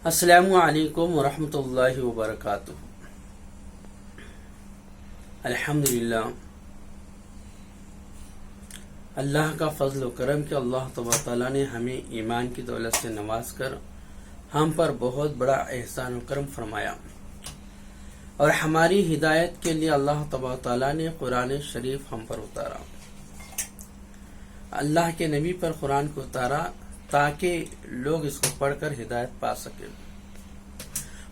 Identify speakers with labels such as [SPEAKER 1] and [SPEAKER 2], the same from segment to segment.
[SPEAKER 1] السلام علیکم ورحمۃ اللہ وبرکاتہ۔ الحمدللہ، اللہ کا فضل و کرم کہ اللہ تبارک تعالیٰ نے ہمیں ایمان کی دولت سے نواز کر ہم پر بہت بڑا احسان و کرم فرمایا، اور ہماری ہدایت کے لیے اللہ تبارک تعالیٰ نے قرآن شریف ہم پر اتارا۔ اللہ کے نبی پر قرآن کو اتارا تاکہ لوگ اس کو پڑھ کر ہدایت پا سکیں۔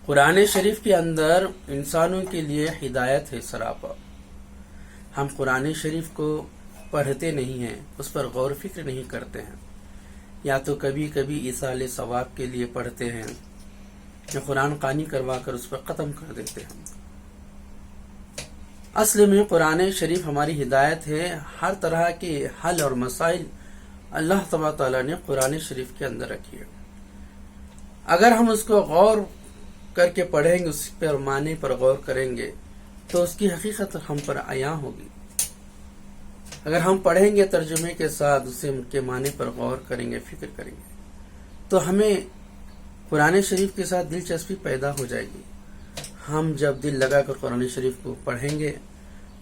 [SPEAKER 1] قرآن شریف کے اندر انسانوں کے لیے ہدایت ہے سراپا۔ ہم قرآن شریف کو پڑھتے نہیں ہیں، اس پر غور و فکر نہیں کرتے ہیں، یا تو کبھی کبھی ایصال ثواب کے لیے پڑھتے ہیں، یا قرآن خوانی کروا کر اس پر ختم کر دیتے ہیں۔ اصل میں قرآن شریف ہماری ہدایت ہے۔ ہر طرح کے حل اور مسائل اللہ تبارک تعالیٰ نے قرآن شریف کے اندر رکھی ہے۔ اگر ہم اس کو غور کر کے پڑھیں گے، اس پر معنی پر غور کریں گے تو اس کی حقیقت ہم پر عیاں ہوگی۔ اگر ہم پڑھیں گے ترجمے کے ساتھ، اسے کے معنی پر غور کریں گے، فکر کریں گے، تو ہمیں قرآن شریف کے ساتھ دلچسپی پیدا ہو جائے گی۔ ہم جب دل لگا کر قرآن شریف کو پڑھیں گے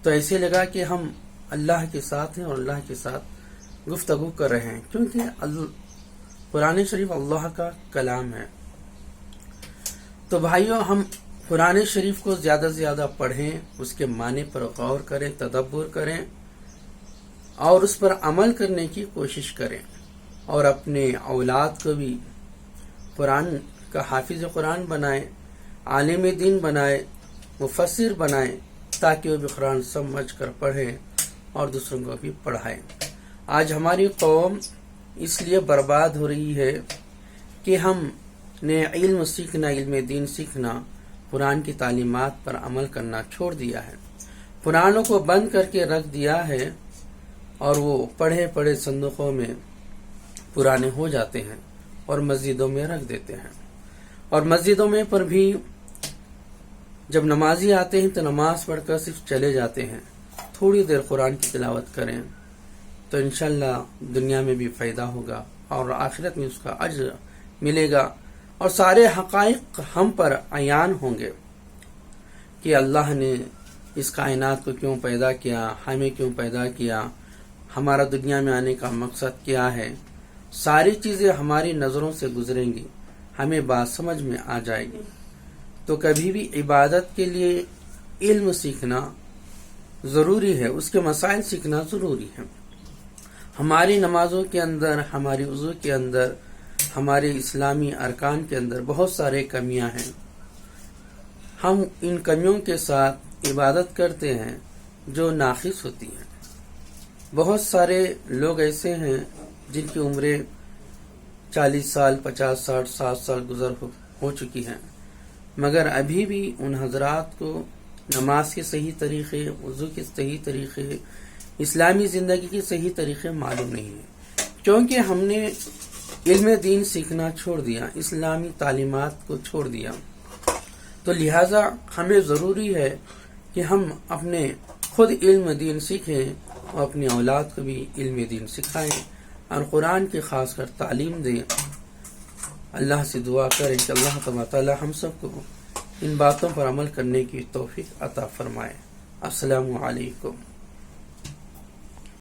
[SPEAKER 1] تو ایسے لگا کہ ہم اللہ کے ساتھ ہیں اور اللہ کے ساتھ گفتگو کر رہے ہیں، کیونکہ قرآن شریف اللہ کا کلام ہے۔ تو بھائیوں، ہم قرآن شریف کو زیادہ سے زیادہ پڑھیں، اس کے معنی پر غور کریں، تدبر کریں، اور اس پر عمل کرنے کی کوشش کریں، اور اپنے اولاد کو بھی قرآن کا حافظ قرآن بنائیں، عالم دین بنائیں، مفسر بنائیں، تاکہ وہ بھی قرآن سمجھ کر پڑھیں اور دوسروں کو بھی پڑھائیں۔ آج ہماری قوم اس لیے برباد ہو رہی ہے کہ ہم نے علم سیکھنا، علم دین سیکھنا، قرآن کی تعلیمات پر عمل کرنا چھوڑ دیا ہے۔ قرآنوں کو بند کر کے رکھ دیا ہے، اور وہ پڑھے پڑھے صندوقوں میں پرانے ہو جاتے ہیں اور مسجدوں میں رکھ دیتے ہیں۔ اور مسجدوں میں پر بھی جب نمازی آتے ہیں تو نماز پڑھ کر صرف چلے جاتے ہیں۔ تھوڑی دیر قرآن کی تلاوت کریں تو انشاءاللہ دنیا میں بھی فائدہ ہوگا اور آخرت میں اس کا اجر ملے گا، اور سارے حقائق ہم پر عیان ہوں گے کہ اللہ نے اس کائنات کو کیوں پیدا کیا، ہمیں کیوں پیدا کیا، ہمارا دنیا میں آنے کا مقصد کیا ہے۔ ساری چیزیں ہماری نظروں سے گزریں گی، ہمیں بات سمجھ میں آ جائے گی۔ تو کبھی بھی عبادت کے لیے علم سیکھنا ضروری ہے، اس کے مسائل سیکھنا ضروری ہے۔ ہماری نمازوں کے اندر، ہماری وضو کے اندر، ہمارے اسلامی ارکان کے اندر بہت سارے کمیاں ہیں۔ ہم ان کمیوں کے ساتھ عبادت کرتے ہیں جو ناقص ہوتی ہیں۔ بہت سارے لوگ ایسے ہیں جن کی عمریں 40 سال، 50 سال، 60 سال گزر ہو چکی ہیں، مگر ابھی بھی ان حضرات کو نماز کے صحیح طریقے، وضو کے صحیح طریقے، اسلامی زندگی کے صحیح طریقے معلوم نہیں ہیں، کیونکہ ہم نے علم دین سیکھنا چھوڑ دیا، اسلامی تعلیمات کو چھوڑ دیا۔ تو لہٰذا ہمیں ضروری ہے کہ ہم اپنے خود علم دین سیکھیں اور اپنی اولاد کو بھی علم دین سکھائیں اور قرآن کی خاص کر تعلیم دیں۔ اللہ سے دعا کریں کہ اللہ تبارک تعالی ہم سب کو ان باتوں پر عمل کرنے کی توفیق عطا فرمائے۔ السلام علیکم۔